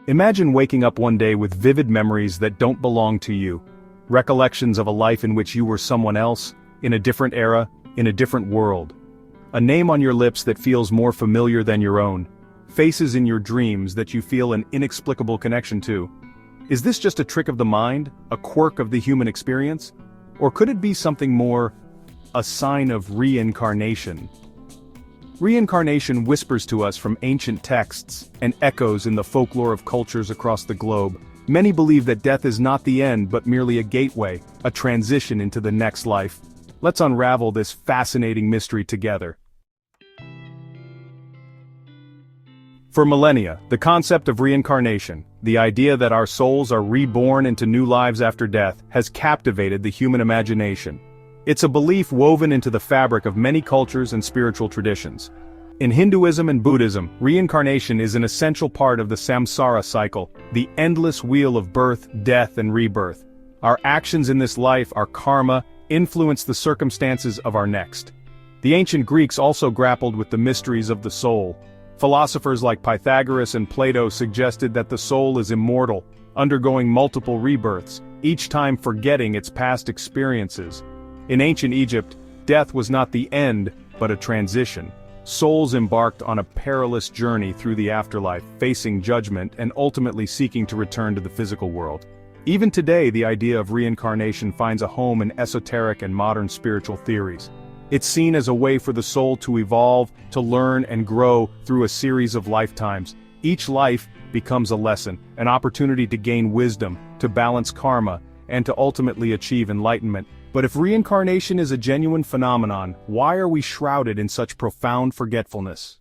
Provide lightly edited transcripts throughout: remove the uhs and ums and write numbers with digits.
Imagine waking up one day with vivid memories that don't belong to you. Recollections of a life in which you were someone else, in a different era, in a different world. A name on your lips that feels more familiar than your own. Faces in your dreams that you feel an inexplicable connection to. Is this just a trick of the mind, a quirk of the human experience? Or could it be something more, a sign of reincarnation? Reincarnation whispers to us from ancient texts and echoes in the folklore of cultures across the globe. Many believe that death is not the end but merely a gateway, a transition into the next life. Let's unravel this fascinating mystery together. For millennia, the concept of reincarnation, the idea that our souls are reborn into new lives after death, has captivated the human imagination. It's a belief woven into the fabric of many cultures and spiritual traditions. In Hinduism and Buddhism, reincarnation is an essential part of the samsara cycle, the endless wheel of birth, death, and rebirth. Our actions in this life, our karma, influence the circumstances of our next. The ancient Greeks also grappled with the mysteries of the soul. Philosophers like Pythagoras and Plato suggested that the soul is immortal, undergoing multiple rebirths, each time forgetting its past experiences. In ancient Egypt, death was not the end, but a transition. Souls embarked on a perilous journey through the afterlife, facing judgment and ultimately seeking to return to the physical world. Even today, the idea of reincarnation finds a home in esoteric and modern spiritual theories. It's seen as a way for the soul to evolve, to learn and grow through a series of lifetimes. Each life becomes a lesson, an opportunity to gain wisdom, to balance karma, and to ultimately achieve enlightenment. But if reincarnation is a genuine phenomenon, why are we shrouded in such profound forgetfulness?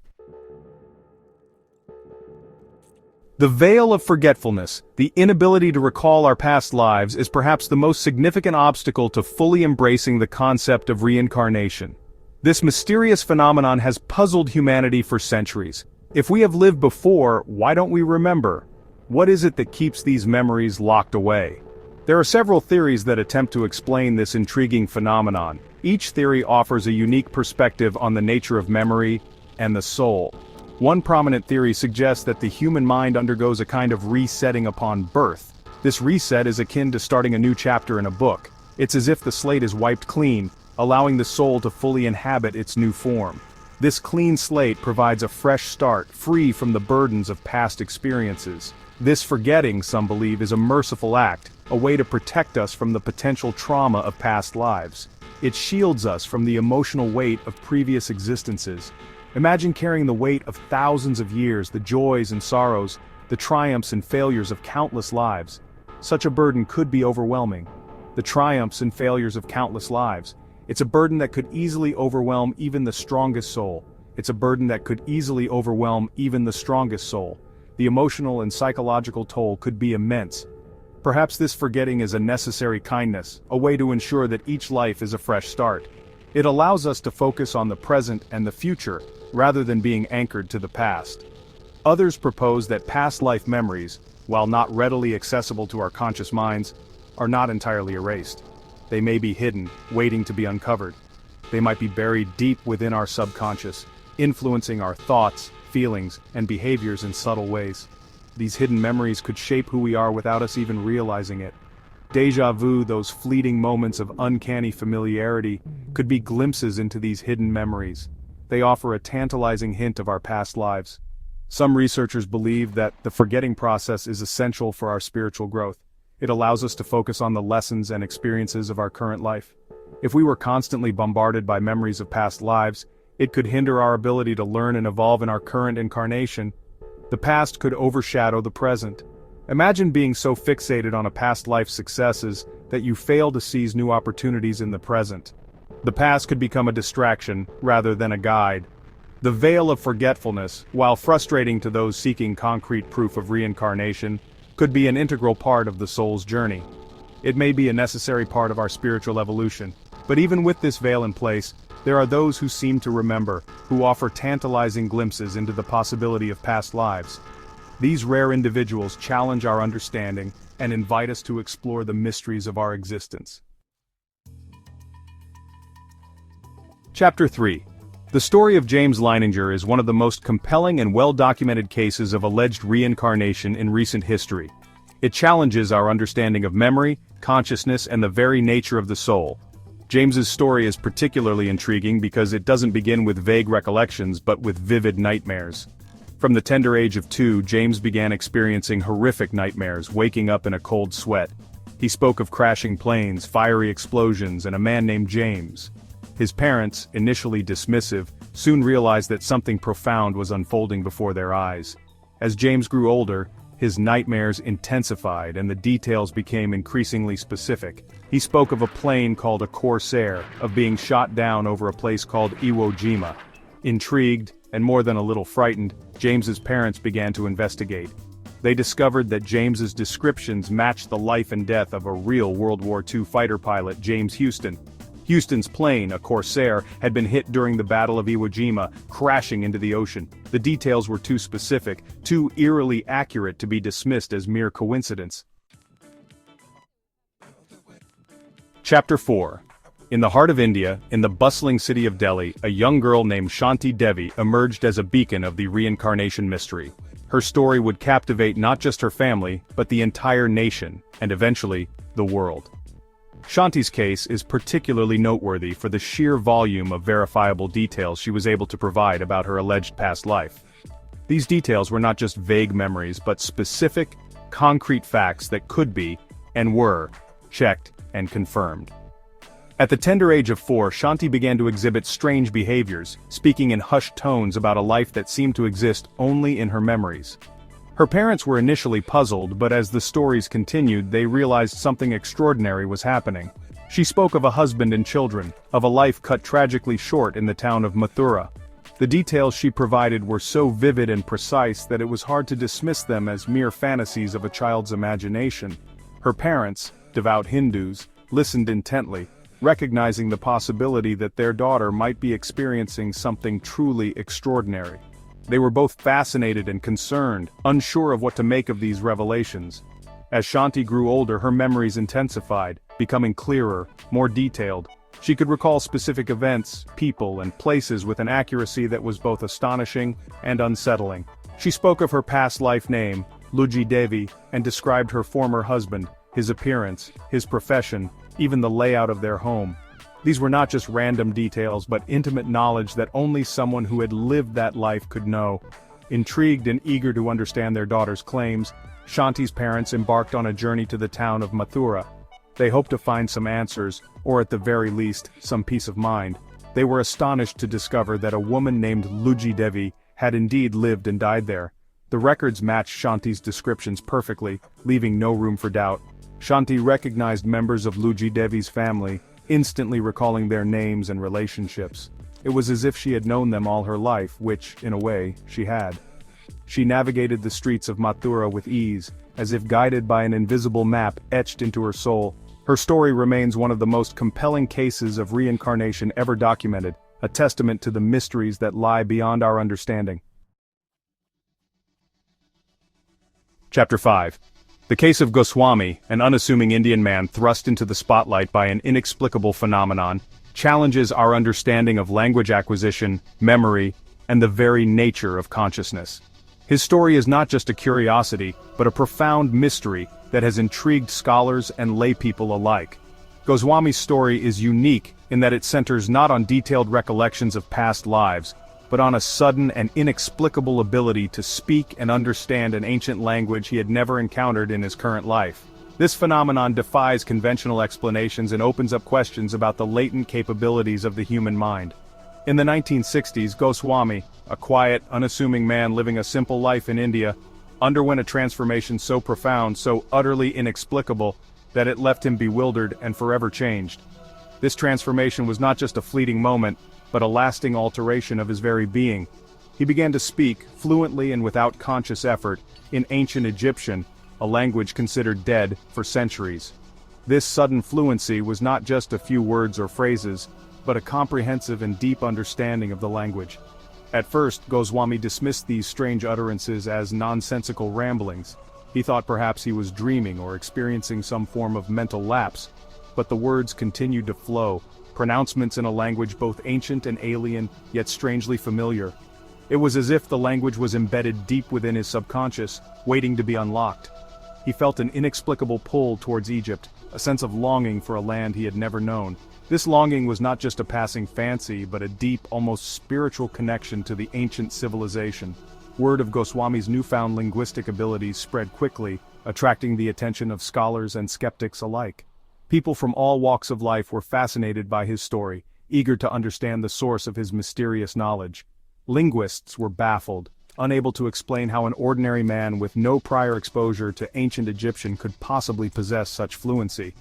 The veil of forgetfulness, the inability to recall our past lives, is perhaps the most significant obstacle to fully embracing the concept of reincarnation. This mysterious phenomenon has puzzled humanity for centuries. If we have lived before, why don't we remember? What is it that keeps these memories locked away? There are several theories that attempt to explain this intriguing phenomenon. Each theory offers a unique perspective on the nature of memory and the soul. One prominent theory suggests that the human mind undergoes a kind of resetting upon birth. This reset is akin to starting a new chapter in a book. It's as if the slate is wiped clean, allowing the soul to fully inhabit its new form. This clean slate provides a fresh start, free from the burdens of past experiences. This forgetting, some believe, is a merciful act, a way to protect us from the potential trauma of past lives. It shields us from the emotional weight of previous existences. Imagine carrying the weight of thousands of years, the joys and sorrows, the triumphs and failures of countless lives. Such a burden could be overwhelming. The triumphs and failures of countless lives. It's a burden that could easily overwhelm even the strongest soul. It's a burden that could easily overwhelm even the strongest soul. The emotional and psychological toll could be immense. Perhaps this forgetting is a necessary kindness, a way to ensure that each life is a fresh start. It allows us to focus on the present and the future, rather than being anchored to the past. Others propose that past life memories, while not readily accessible to our conscious minds, are not entirely erased. They may be hidden, waiting to be uncovered. They might be buried deep within our subconscious, influencing our thoughts, feelings, and behaviors in subtle ways. These hidden memories could shape who we are without us even realizing it. Déjà vu, those fleeting moments of uncanny familiarity, could be glimpses into these hidden memories. They offer a tantalizing hint of our past lives. Some researchers believe that the forgetting process is essential for our spiritual growth. It allows us to focus on the lessons and experiences of our current life. If we were constantly bombarded by memories of past lives, it could hinder our ability to learn and evolve in our current incarnation. The past could overshadow the present. Imagine being so fixated on a past life's successes that you fail to seize new opportunities in the present. The past could become a distraction rather than a guide. The veil of forgetfulness, while frustrating to those seeking concrete proof of reincarnation, could be an integral part of the soul's journey. It may be a necessary part of our spiritual evolution, but even with this veil in place, there are those who seem to remember, who offer tantalizing glimpses into the possibility of past lives. These rare individuals challenge our understanding and invite us to explore the mysteries of our existence. Chapter 3. The story of James Leininger is one of the most compelling and well-documented cases of alleged reincarnation in recent history. It challenges our understanding of memory, consciousness, and the very nature of the soul. James's story is particularly intriguing because it doesn't begin with vague recollections but with vivid nightmares. From the tender age of 2, James began experiencing horrific nightmares, waking up in a cold sweat. He spoke of crashing planes, fiery explosions, and a man named James. His parents, initially dismissive, soon realized that something profound was unfolding before their eyes. As James grew older, his nightmares intensified and the details became increasingly specific. He spoke of a plane called a Corsair, of being shot down over a place called Iwo Jima. Intrigued, and more than a little frightened, James's parents began to investigate. They discovered that James's descriptions matched the life and death of a real World War II fighter pilot, James Houston. Houston's plane, a Corsair, had been hit during the Battle of Iwo Jima, crashing into the ocean. The details were too specific, too eerily accurate to be dismissed as mere coincidence. Chapter 4. In the heart of India, in the bustling city of Delhi, a young girl named Shanti Devi emerged as a beacon of the reincarnation mystery. Her story would captivate not just her family, but the entire nation, and eventually, the world. Shanti's case is particularly noteworthy for the sheer volume of verifiable details she was able to provide about her alleged past life. These details were not just vague memories but specific, concrete facts that could be, and were, checked and confirmed. At the tender age of 4, Shanti began to exhibit strange behaviors, speaking in hushed tones about a life that seemed to exist only in her memories. Her parents were initially puzzled, but as the stories continued, they realized something extraordinary was happening. She spoke of a husband and children, of a life cut tragically short in the town of Mathura. The details she provided were so vivid and precise that it was hard to dismiss them as mere fantasies of a child's imagination. Her parents, devout Hindus, listened intently, recognizing the possibility that their daughter might be experiencing something truly extraordinary. They were both fascinated and concerned, unsure of what to make of these revelations. As Shanti grew older, her memories intensified, becoming clearer, more detailed. She could recall specific events, people, and places with an accuracy that was both astonishing and unsettling. She spoke of her past life name, Luji Devi, and described her former husband, his appearance, his profession, even the layout of their home. These were not just random details but intimate knowledge that only someone who had lived that life could know. Intrigued and eager to understand their daughter's claims, Shanti's parents embarked on a journey to the town of Mathura. They hoped to find some answers, or at the very least, some peace of mind. They were astonished to discover that a woman named Luji Devi had indeed lived and died there. The records matched Shanti's descriptions perfectly, leaving no room for doubt. Shanti recognized members of Luji Devi's family, instantly recalling their names and relationships. It was as if she had known them all her life, which, in a way, she had. She navigated the streets of Mathura with ease, as if guided by an invisible map etched into her soul. Her story remains one of the most compelling cases of reincarnation ever documented, a testament to the mysteries that lie beyond our understanding. Chapter 5. The case of Goswami, an unassuming Indian man thrust into the spotlight by an inexplicable phenomenon, challenges our understanding of language acquisition, memory, and the very nature of consciousness. His story is not just a curiosity, but a profound mystery that has intrigued scholars and laypeople alike. Goswami's story is unique in that it centers not on detailed recollections of past lives, but on a sudden and inexplicable ability to speak and understand an ancient language he had never encountered in his current life. This phenomenon defies conventional explanations and opens up questions about the latent capabilities of the human mind. In the 1960s, Goswami, a quiet, unassuming man living a simple life in India, underwent a transformation so profound, so utterly inexplicable, that it left him bewildered and forever changed. This transformation was not just a fleeting moment, but a lasting alteration of his very being. He began to speak, fluently and without conscious effort, in ancient Egyptian, a language considered dead for centuries. This sudden fluency was not just a few words or phrases, but a comprehensive and deep understanding of the language. At first, Goswami dismissed these strange utterances as nonsensical ramblings. He thought perhaps he was dreaming or experiencing some form of mental lapse, but the words continued to flow, pronouncements in a language both ancient and alien, yet strangely familiar. It was as if the language was embedded deep within his subconscious, waiting to be unlocked. He felt an inexplicable pull towards Egypt, a sense of longing for a land he had never known. This longing was not just a passing fancy, but a deep, almost spiritual connection to the ancient civilization. Word of Goswami's newfound linguistic abilities spread quickly, attracting the attention of scholars and skeptics alike. People from all walks of life were fascinated by his story, eager to understand the source of his mysterious knowledge. Linguists were baffled, unable to explain how an ordinary man with no prior exposure to ancient Egyptian could possibly possess such fluency.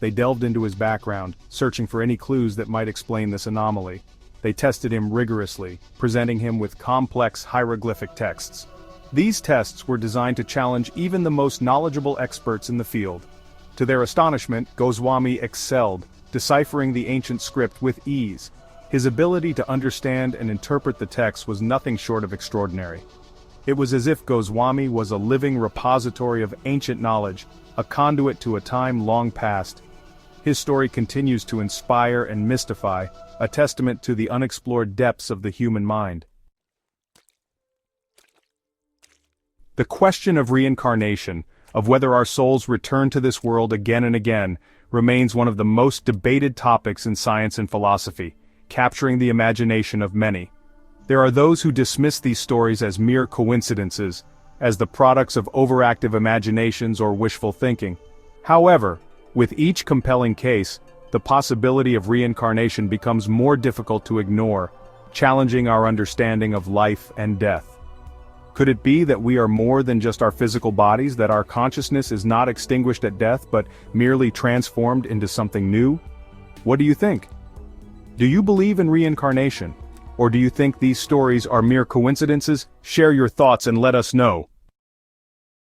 They delved into his background, searching for any clues that might explain this anomaly. They tested him rigorously, presenting him with complex hieroglyphic texts. These tests were designed to challenge even the most knowledgeable experts in the field. To their astonishment, Goswami excelled, deciphering the ancient script with ease. His ability to understand and interpret the text was nothing short of extraordinary. It was as if Goswami was a living repository of ancient knowledge, a conduit to a time long past. His story continues to inspire and mystify, a testament to the unexplored depths of the human mind. The question of reincarnation, of whether our souls return to this world again and again, remains one of the most debated topics in science and philosophy, capturing the imagination of many. There are those who dismiss these stories as mere coincidences, as the products of overactive imaginations or wishful thinking. However, with each compelling case, the possibility of reincarnation becomes more difficult to ignore, challenging our understanding of life and death. Could it be that we are more than just our physical bodies, that our consciousness is not extinguished at death but merely transformed into something new? What do you think? Do you believe in reincarnation? Or do you think these stories are mere coincidences? Share your thoughts and let us know.